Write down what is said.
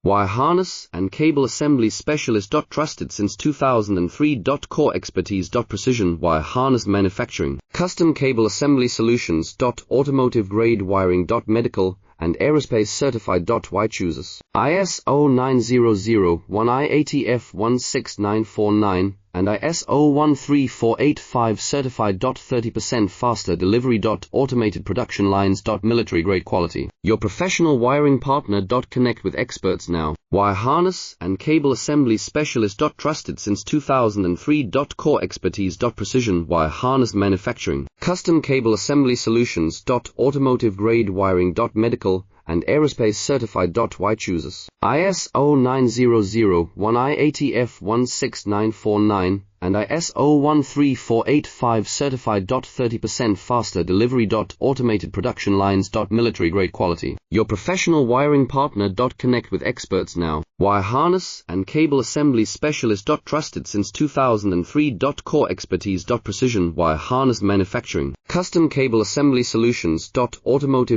Wire harness and cable assembly specialist. Trusted since 2003. Core expertise. Precision wire harness manufacturing, custom cable assembly solutions. Automotive grade wiring. Medical and aerospace certified. Why chooses ISO 9001 IATF 16949 and ISO 13485 certified. 30% faster delivery. Automated production lines. Military grade quality. Your professional wiring partner. Connect with experts now. Wire harness and cable assembly specialist. Trusted since 2003. Core expertise. Precision wire harness manufacturing, custom cable assembly solutions. Automotive grade wiring. Medical and aerospace certified. Why chooses ISO 9001 IATF 16949 and ISO 13485 certified. 30% faster delivery. Automated production lines. Military grade quality. Your professional wiring partner. Connect with experts now. Wire harness and cable assembly specialist. Trusted since 2003. Core expertise. Precision wire harness manufacturing, custom cable assembly solutions. Automotive